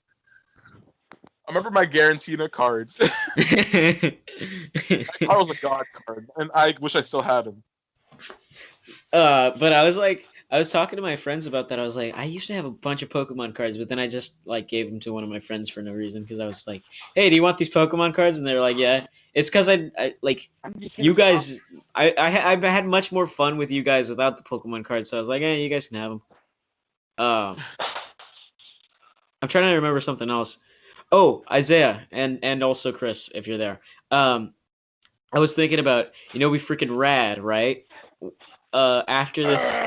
I remember my Garantina card. That card was a god card, and I wish I still had him. But I was talking to my friends about that. I was like, I used to have a bunch of Pokemon cards, but then I just like gave them to one of my friends for no reason because I was like, "Hey, do you want these Pokemon cards?" And they're like, "Yeah." It's because I like you guys. I've had much more fun with you guys without the Pokemon cards, so I was like, "Yeah, you guys can have them." I'm trying to remember something else. Oh, Isaiah and also Chris, if you're there. I was thinking about we freaking rad, right? After this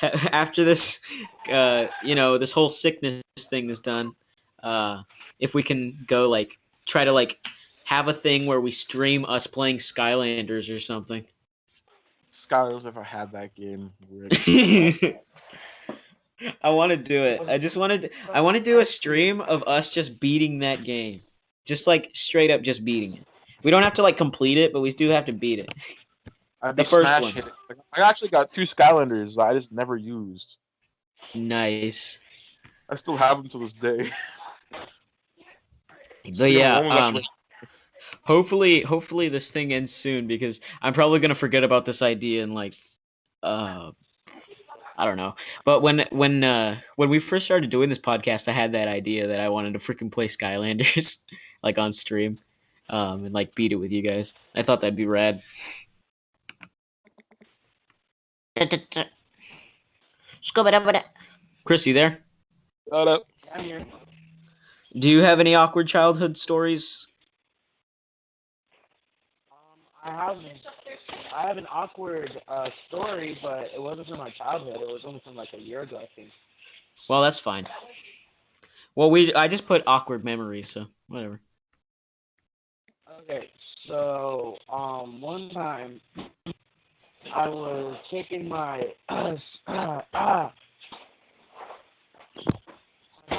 after this this whole sickness thing is done, if we can go like try to like have a thing where we stream us playing Skylanders or something. Skylanders, if I had that game. I want to do it. I want to do a stream of us just beating that game. Just like straight up just beating it. We don't have to like complete it, but we do have to beat it. I'd be The first smash one. hitting. Like, I actually got 2 Skylanders that I just never used. Nice. I still have them to this day. But yeah, hopefully this thing ends soon because I'm probably gonna forget about this idea in like I don't know. But when we first started doing this podcast, I had that idea that I wanted to freaking play Skylanders like on stream, and like beat it with you guys. I thought that'd be rad. Chris, you there? Shut up. I'm here. Do you have any awkward childhood stories? I have an awkward story, but it wasn't from my childhood. It was only from like a year ago, I think. Well, that's fine. Well, I just put awkward memories, so whatever. Okay, so one time I was taking my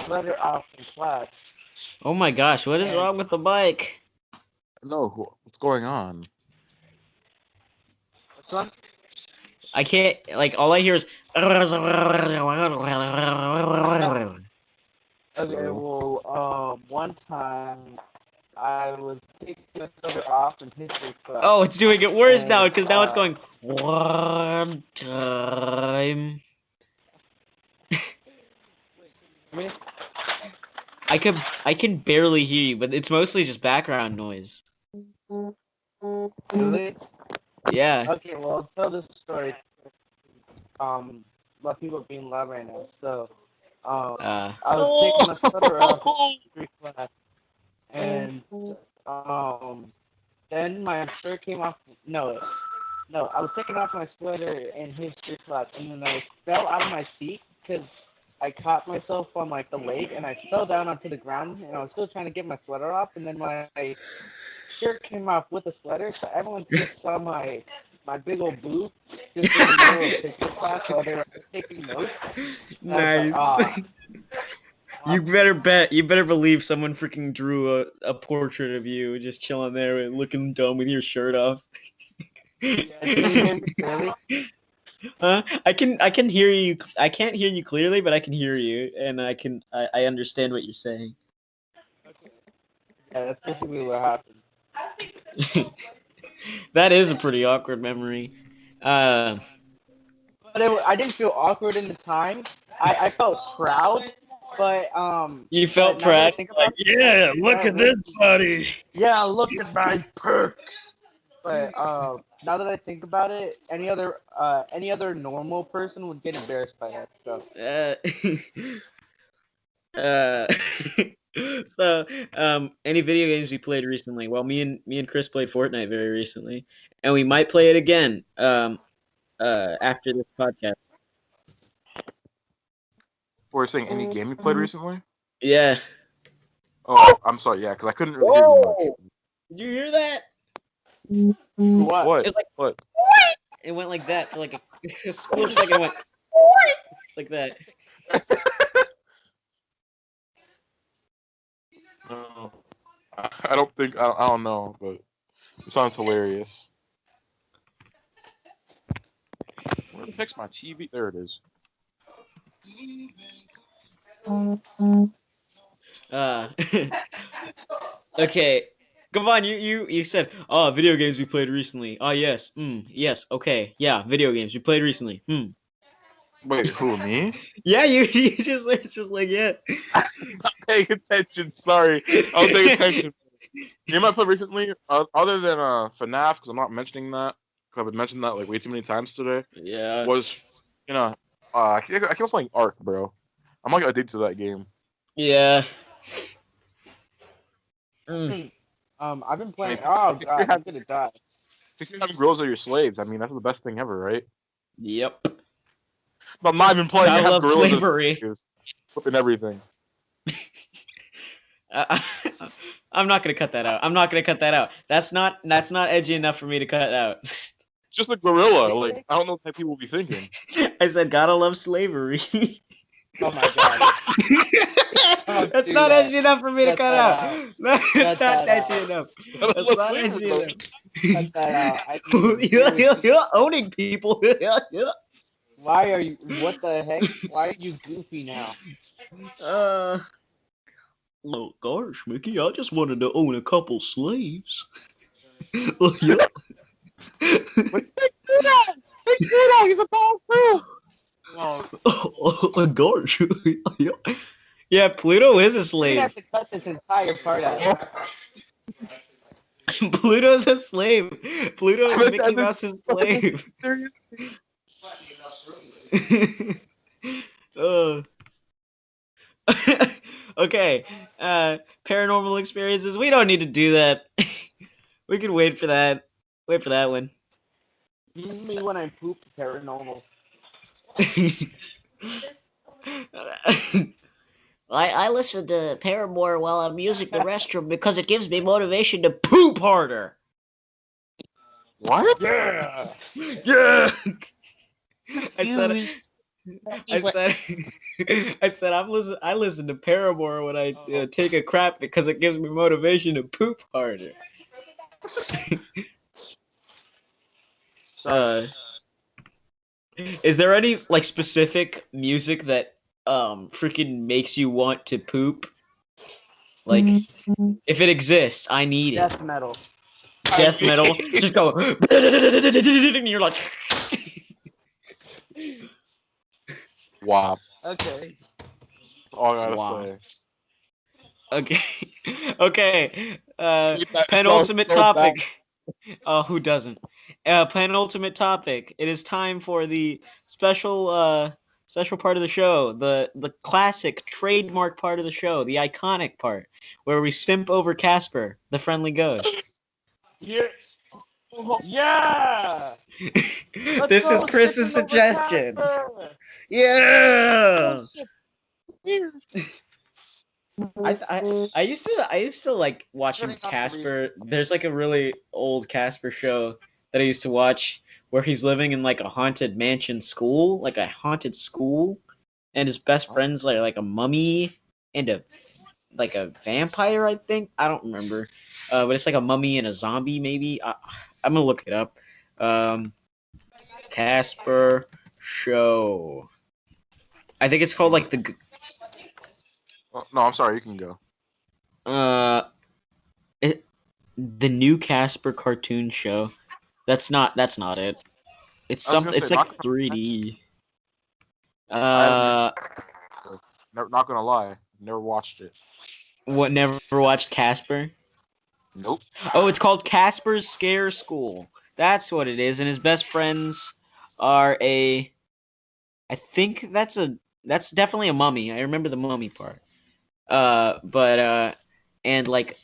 sweater off in class. Oh my gosh, what is wrong with the bike? No, what's going on? Son? I can't, like, all I hear is. Okay, well, one time I was taking my sweater off in history class. Oh, it's doing it worse now because now it's going one time. I can barely hear you, but it's mostly just background noise. Really? Yeah. Okay, well, I'll tell this story. Lot people being loud right now. So, I was taking my sweater off in history class, and then my shirt came off. No, I was taking off my sweater in history class, and then I fell out of my seat because I caught myself on like the leg, and I fell down onto the ground, and I was still trying to get my sweater off, and then my shirt came off with the sweater, so everyone just saw my big old boob just in the middle of picture class while they were taking notes. Nice. Like, You better believe someone freaking drew a portrait of you just chilling there and looking dumb with your shirt off. Yeah, can you hear me clearly? I can hear you. I can't hear you clearly, but I can hear you, and I understand what you're saying. Yeah, that's basically what happened. That is a pretty awkward memory. But I didn't feel awkward in the time. I felt proud, but You but felt now that I proud, think like, about it, yeah, look yeah, at this buddy. yeah, look at my perks. But now that I think about it, any other normal person would get embarrassed by that stuff. Uh, so, any video games you played recently? Well, me and Chris played Fortnite very recently, and we might play it again. After this podcast. We're saying any game you played recently? Yeah. Oh, I'm sorry. Yeah, because I couldn't really hear you much. Whoa! Did you hear that? What? What? It's like What? it went like that for like a split second. It went like that. Oh, I don't think I don't know, but it sounds hilarious. Where the heck's my TV? There it is. Uh, okay. Come on, you said, oh, video games we played recently. Oh, yes. Yes. Okay. Yeah, video games we played recently. Wait, who, me? Yeah, you it's just like, yeah. I'm not paying attention. Sorry, I was paying attention. Game I played recently, other than FNAF, because I'm not mentioning that, because I've been mentioning that like way too many times today. Yeah. Was I keep on playing Ark, bro. I'm like addicted to that game. Yeah. I've been playing. Hey, Oh if god, you're I'm gonna die. 69 girls are your slaves. I mean, that's the best thing ever, right? Yep. But I'm not even playing. I I have love gorillas as slavery. slaves, flipping everything. I'm not gonna cut that out. I'm not gonna cut that out. That's not edgy enough for me to cut out. Just a gorilla. Like, I don't know what type people will be thinking. I said, gotta love slavery. Oh my god. Don't That's do not that. edgy enough for me to Cut cut that out. out. That's Cut not that edgy out. enough. Gotta That's love not slavery, edgy bro. enough. Cut that out. I need to Yeah, owning people. Why are you? What the heck? Why are you goofy now? Oh gosh, Mickey, I just wanted to own a couple slaves. Yeah. Big Pluto, he's a dog too. Oh, gosh. Yeah, Pluto is a You're gonna slave. have to cut this entire part out. Pluto's a slave. Pluto is Mickey Mouse's slave. uh. Okay. Paranormal experiences. We don't need to do that. We can wait for that. Wait for that one. Me when I poop paranormal. I listen to Paramore while I'm using the restroom because it gives me motivation to poop harder. What? Yeah. Yeah. I said I listen to Paramore when I take a crap because it gives me motivation to poop harder. Is there any like specific music that freaking makes you want to poop? Like, if it exists, I need it. Death metal. Death metal. Just go. And you're like. Wow. Okay. That's all I gotta Wow. say. Okay. Okay. That Penultimate sounds so topic. bad. Oh, who doesn't? Penultimate topic. It is time for the special part of the show, the classic trademark part of the show, the iconic part, where we simp over Casper, the friendly ghost. Yeah. Yeah. This is Chris's suggestion. Yeah. I used to like watching Casper. There's like a really old Casper show that I used to watch where he's living in like a haunted mansion school, like a haunted school, and his best friend's like a mummy and a vampire, I think. I don't remember. But it's like a mummy and a zombie, maybe. I'm gonna look it up. Casper show. I think it's called like Oh, no, I'm sorry. You can go. the new Casper cartoon show. That's not it. It's I was gonna something. say It's like not. 3D. I haven't. Not gonna lie. Never watched it. What? Never watched Casper? Nope. Oh, it's called Casper's Scare School. That's what it is, and his best friends are a. I think that's definitely a mummy. I remember the mummy part. And like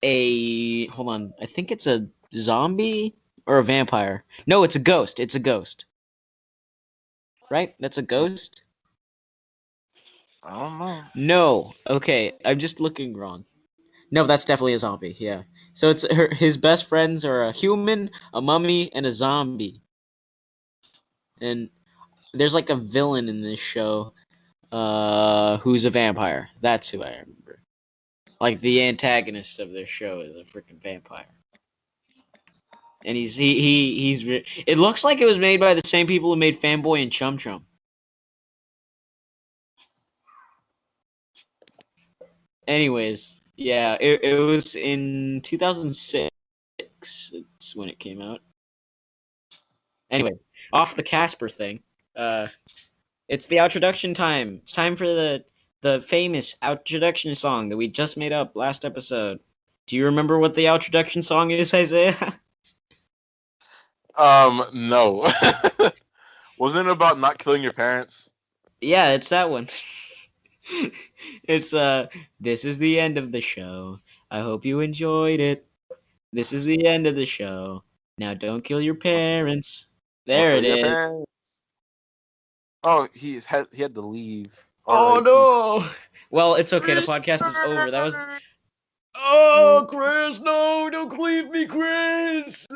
hold on. I think it's a zombie or a vampire. No, it's a ghost. It's a ghost. Right? That's a ghost? I don't know. No. Okay, I'm just looking wrong. No, that's definitely a zombie. Yeah. So his best friends are a human, a mummy, and a zombie. And there's like a villain in this show, who's a vampire. That's who I remember. Like the antagonist of this show is a freaking vampire. And it looks like it was made by the same people who made Fanboy and Chum Chum. Anyways, yeah, it was in 2006. It's when it came out. Anyway, off the Casper thing. It's the introduction time. It's time for the famous introduction song that we just made up last episode. Do you remember what the introduction song is, Isaiah? No. Wasn't it about not killing your parents? Yeah, it's that one. It's this is the end of the show. I hope you enjoyed it. This is the end of the show. Now don't kill your parents. Don't There kill it your is. parents. Oh, he had to leave. Oh R.I.P. no. Well, it's okay. The podcast is over. That was. Oh, Chris, no! Don't leave me, Chris!